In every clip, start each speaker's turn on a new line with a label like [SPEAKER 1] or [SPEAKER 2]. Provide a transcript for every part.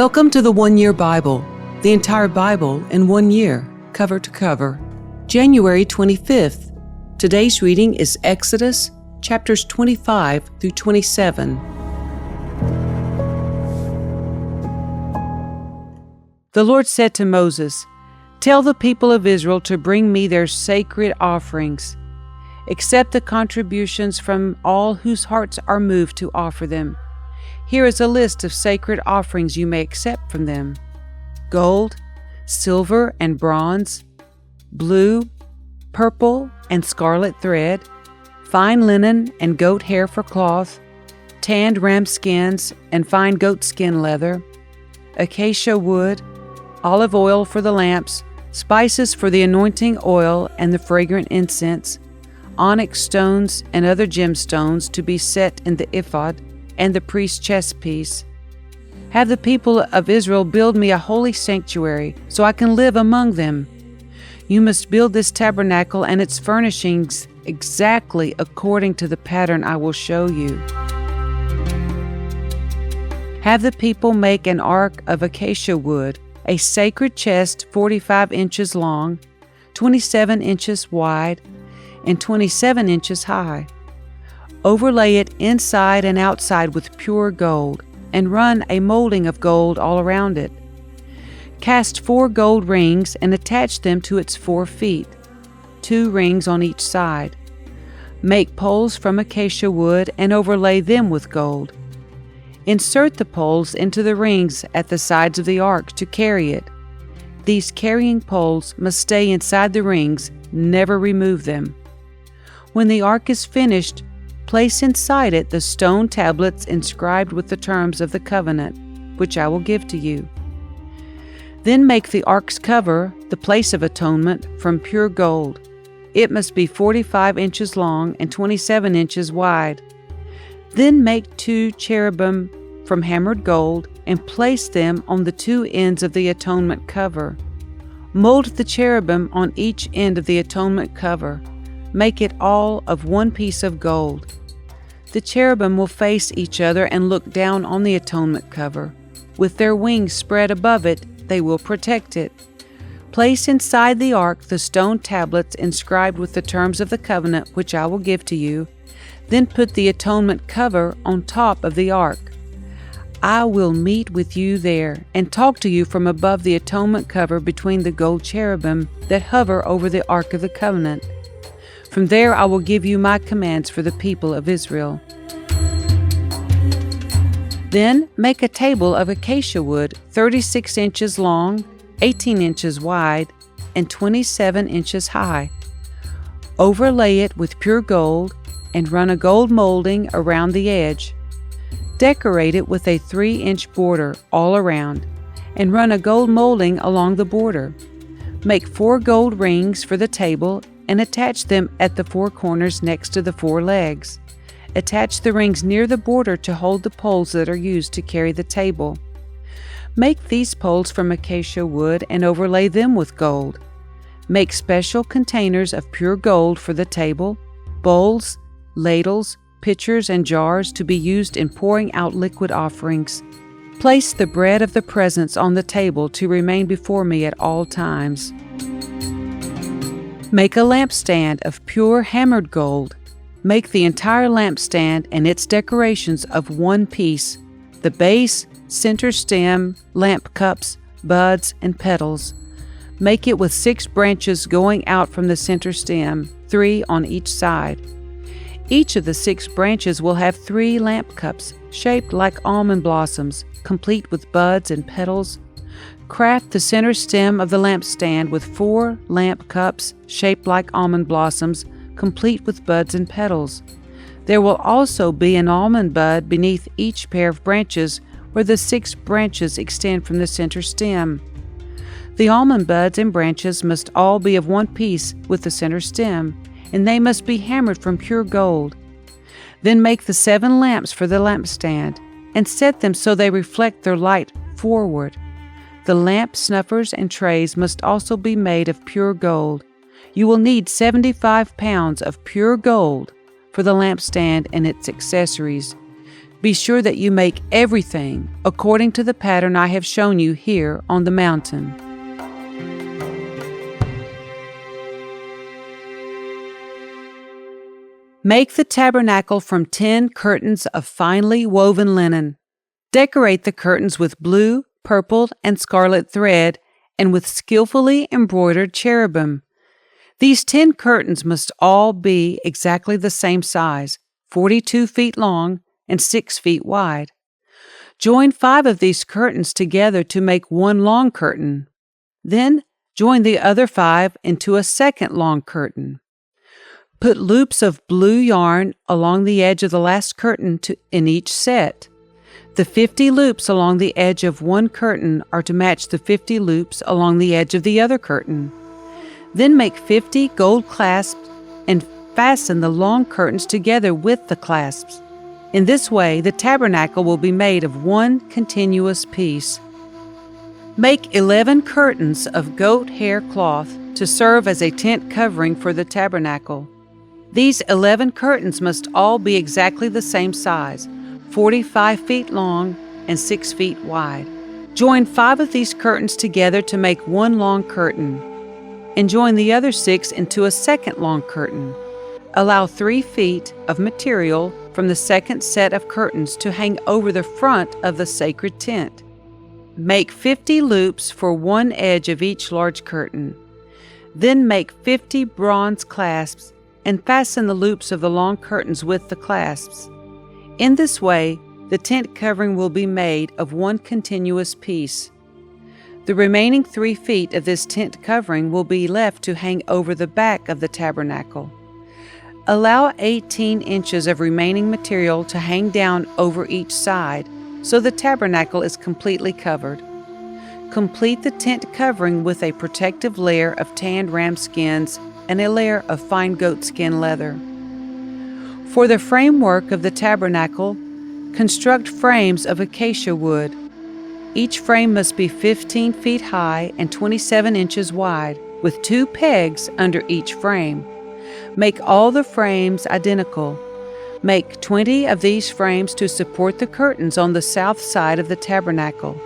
[SPEAKER 1] Welcome to the 1 Year Bible, the entire Bible in 1 year, cover to cover. January 25th. Today's reading is Exodus, chapters 25 through 27. The Lord said to Moses, "Tell the people of Israel to bring me their sacred offerings. Accept the contributions from all whose hearts are moved to offer them. Here is a list of sacred offerings you may accept from them: gold, silver and bronze, blue, purple and scarlet thread, fine linen and goat hair for cloth, tanned ram skins and fine goat skin leather, acacia wood, olive oil for the lamps, spices for the anointing oil and the fragrant incense, onyx stones and other gemstones to be set in the ephod and the priest's chest piece. Have the people of Israel build me a holy sanctuary so I can live among them. You must build this tabernacle and its furnishings exactly according to the pattern I will show you. Have the people make an ark of acacia wood, a sacred chest 45 inches long, 27 inches wide, and 27 inches high. Overlay it inside and outside with pure gold, and run a molding of gold all around it. Cast 4 gold rings and attach them to its 4 feet, 2 rings on each side. Make poles from acacia wood and overlay them with gold. Insert the poles into the rings at the sides of the ark to carry it. These carrying poles must stay inside the rings, never remove them. When the ark is finished, place inside it the stone tablets inscribed with the terms of the covenant, which I will give to you. Then make the ark's cover, the place of atonement, from pure gold. It must be 45 inches long and 27 inches wide. Then make 2 cherubim from hammered gold and place them on the 2 ends of the atonement cover. Mold the cherubim on each end of the atonement cover. Make it all of 1 piece of gold. The cherubim will face each other and look down on the atonement cover. With their wings spread above it, they will protect it. Place inside the ark the stone tablets inscribed with the terms of the covenant which I will give to you. Then put the atonement cover on top of the ark. I will meet with you there and talk to you from above the atonement cover between the gold cherubim that hover over the ark of the covenant. From there I will give you my commands for the people of Israel. Then make a table of acacia wood 36 inches long, 18 inches wide, and 27 inches high. Overlay it with pure gold and run a gold molding around the edge. Decorate it with a 3-inch border all around and run a gold molding along the border. Make 4 gold rings for the table and attach them at the 4 corners next to the 4 legs. Attach the rings near the border to hold the poles that are used to carry the table. Make these poles from acacia wood and overlay them with gold. Make special containers of pure gold for the table, bowls, ladles, pitchers, and jars to be used in pouring out liquid offerings. Place the bread of the presence on the table to remain before me at all times. Make a lampstand of pure hammered gold. Make the entire lampstand and its decorations of 1 piece: the base, center stem, lamp cups, buds, and petals. Make it with 6 branches going out from the center stem, 3 on each side. Each of the 6 branches will have 3 lamp cups shaped like almond blossoms, complete with buds and petals. Craft the center stem of the lampstand with 4 lamp cups shaped like almond blossoms, complete with buds and petals. There will also be an almond bud beneath each pair of branches where the 6 branches extend from the center stem. The almond buds and branches must all be of 1 piece with the center stem, and they must be hammered from pure gold. Then make the 7 lamps for the lampstand and set them so they reflect their light forward. The lamp snuffers and trays must also be made of pure gold. You will need 75 pounds of pure gold for the lampstand and its accessories. Be sure that you make everything according to the pattern I have shown you here on the mountain. Make the tabernacle from 10 curtains of finely woven linen. Decorate the curtains with blue, purple, and scarlet thread and with skillfully embroidered cherubim. These 10 curtains must all be exactly the same size, 42 feet long and 6 feet wide. Join 5 of these curtains together to make one long curtain. Then join the other 5 into a second long curtain. Put loops of blue yarn along the edge of the last curtain in each set. The 50 loops along the edge of one curtain are to match the 50 loops along the edge of the other curtain. Then make 50 gold clasps and fasten the long curtains together with the clasps. In this way, the tabernacle will be made of one continuous piece. Make 11 curtains of goat hair cloth to serve as a tent covering for the tabernacle. These 11 curtains must all be exactly the same size, 45 feet long and 6 feet wide. Join 5 of these curtains together to make one long curtain, and join the other 6 into a second long curtain. Allow 3 feet of material from the second set of curtains to hang over the front of the sacred tent. Make 50 loops for one edge of each large curtain. Then make 50 bronze clasps and fasten the loops of the long curtains with the clasps. In this way, the tent covering will be made of one continuous piece. The remaining 3 feet of this tent covering will be left to hang over the back of the tabernacle. Allow 18 inches of remaining material to hang down over each side, so the tabernacle is completely covered. Complete the tent covering with a protective layer of tanned ram skins and a layer of fine goat skin leather. For the framework of the tabernacle, construct frames of acacia wood. Each frame must be 15 feet high and 27 inches wide, with 2 pegs under each frame. Make all the frames identical. Make 20 of these frames to support the curtains on the south side of the tabernacle.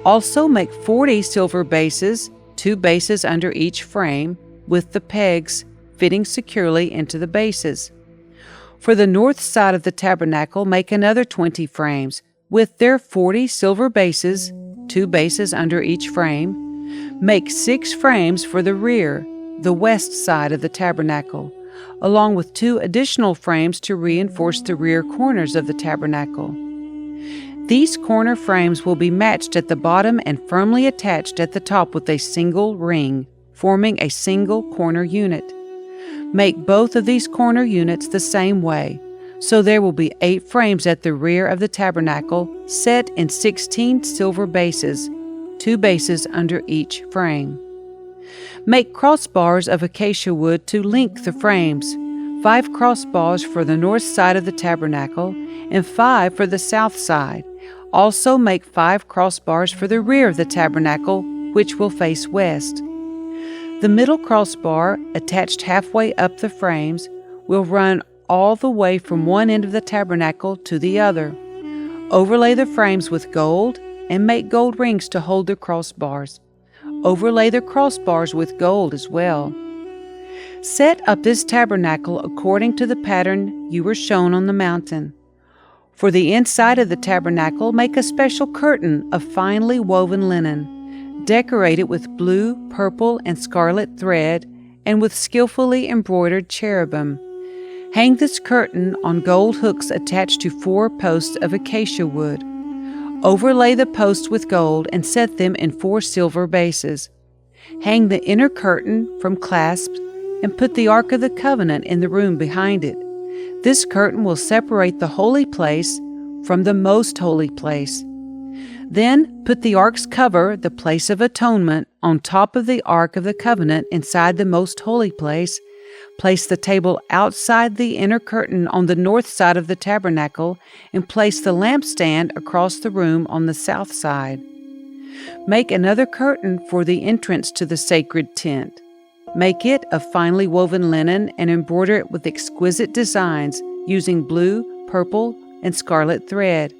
[SPEAKER 1] Also make 40 silver bases, 2 bases under each frame, with the pegs fitting securely into the bases. For the north side of the tabernacle, make another 20 frames, with their 40 silver bases, 2 bases under each frame. Make 6 frames for the rear, the west side of the tabernacle, along with 2 additional frames to reinforce the rear corners of the tabernacle. These corner frames will be matched at the bottom and firmly attached at the top with a single ring, forming a single corner unit. Make both of these corner units the same way, so there will be 8 frames at the rear of the tabernacle set in 16 silver bases, 2 bases under each frame. Make crossbars of acacia wood to link the frames, 5 crossbars for the north side of the tabernacle and 5 for the south side. Also make 5 crossbars for the rear of the tabernacle, which will face west. The middle crossbar, attached halfway up the frames, will run all the way from one end of the tabernacle to the other. Overlay the frames with gold and make gold rings to hold the crossbars. Overlay the crossbars with gold as well. Set up this tabernacle according to the pattern you were shown on the mountain. For the inside of the tabernacle, make a special curtain of finely woven linen. Decorate it with blue, purple, and scarlet thread and with skillfully embroidered cherubim. Hang this curtain on gold hooks attached to 4 posts of acacia wood. Overlay the posts with gold and set them in 4 silver bases. Hang the inner curtain from clasps and put the Ark of the Covenant in the room behind it. This curtain will separate the holy place from the most holy place. Then put the Ark's cover, the place of atonement, on top of the Ark of the Covenant inside the most holy place. Place the table outside the inner curtain on the north side of the tabernacle and place the lampstand across the room on the south side. Make another curtain for the entrance to the sacred tent. Make it of finely woven linen and embroider it with exquisite designs using blue, purple, and scarlet thread.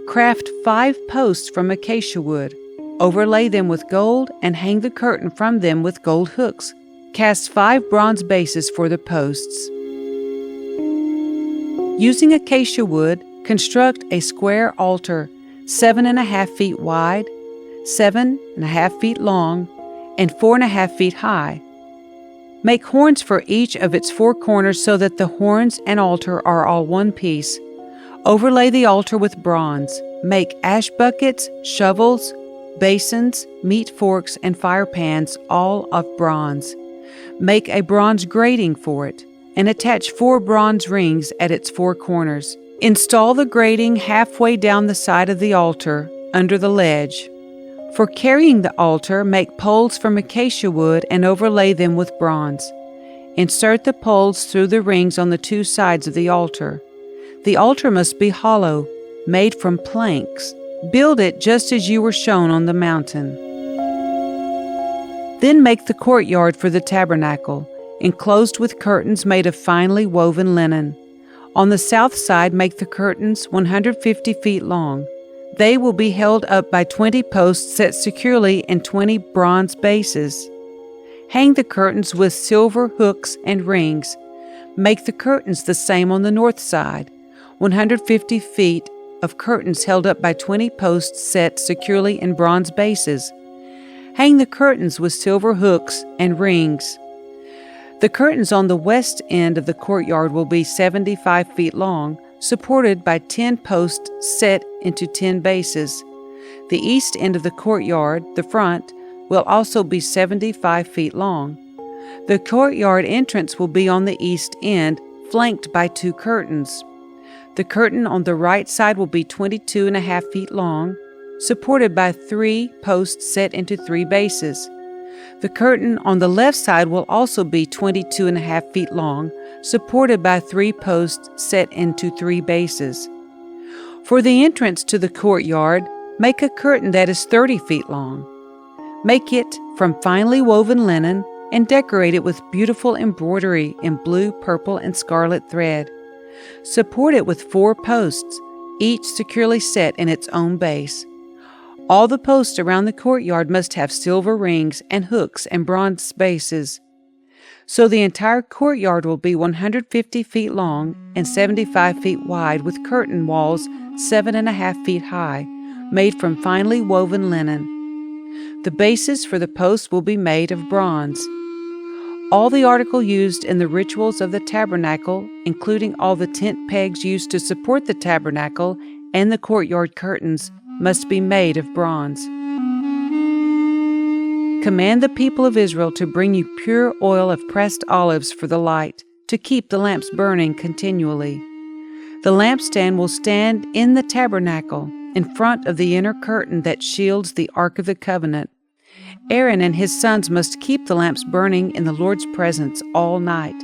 [SPEAKER 1] Craft 5 posts from acacia wood. Overlay them with gold and hang the curtain from them with gold hooks. Cast 5 bronze bases for the posts. Using acacia wood, construct a square altar 7.5 feet wide, 7.5 feet long, and 4.5 feet high. Make horns for each of its 4 corners so that the horns and altar are all one piece. Overlay the altar with bronze. Make ash buckets, shovels, basins, meat forks, and fire pans, all of bronze. Make a bronze grating for it, and attach 4 bronze rings at its 4 corners. Install the grating halfway down the side of the altar, under the ledge. For carrying the altar, make poles from acacia wood and overlay them with bronze. Insert the poles through the rings on the 2 sides of the altar. The altar must be hollow, made from planks. Build it just as you were shown on the mountain. Then make the courtyard for the tabernacle, enclosed with curtains made of finely woven linen. On the south side, make the curtains 150 feet long. They will be held up by 20 posts set securely in 20 bronze bases. Hang the curtains with silver hooks and rings. Make the curtains the same on the north side, 150 feet of curtains held up by 20 posts set securely in bronze bases. Hang the curtains with silver hooks and rings. The curtains on the west end of the courtyard will be 75 feet long, supported by 10 posts set into 10 bases. The east end of the courtyard, the front, will also be 75 feet long. The courtyard entrance will be on the east end, flanked by 2 curtains. The curtain on the right side will be 22.5 feet long, supported by 3 posts set into 3 bases. The curtain on the left side will also be 22.5 feet long, supported by 3 posts set into 3 bases. For the entrance to the courtyard, make a curtain that is 30 feet long. Make it from finely woven linen and decorate it with beautiful embroidery in blue, purple, and scarlet thread. Support it with 4 posts, each securely set in its own base. All the posts around the courtyard must have silver rings and hooks and bronze bases. So the entire courtyard will be 150 feet long and 75 feet wide, with curtain walls 7.5 feet high, made from finely woven linen. The bases for the posts will be made of bronze. All the article used in the rituals of the tabernacle, including all the tent pegs used to support the tabernacle and the courtyard curtains, must be made of bronze. Command the people of Israel to bring you pure oil of pressed olives for the light, to keep the lamps burning continually. The lampstand will stand in the tabernacle, in front of the inner curtain that shields the Ark of the Covenant. Aaron and his sons must keep the lamps burning in the Lord's presence all night.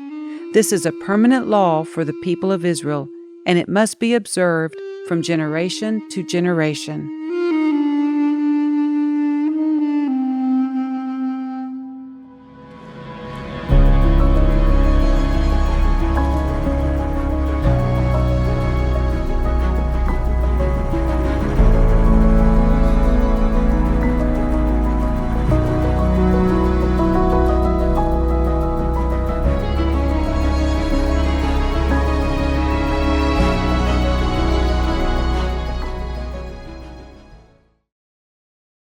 [SPEAKER 1] This is a permanent law for the people of Israel, and it must be observed from generation to generation.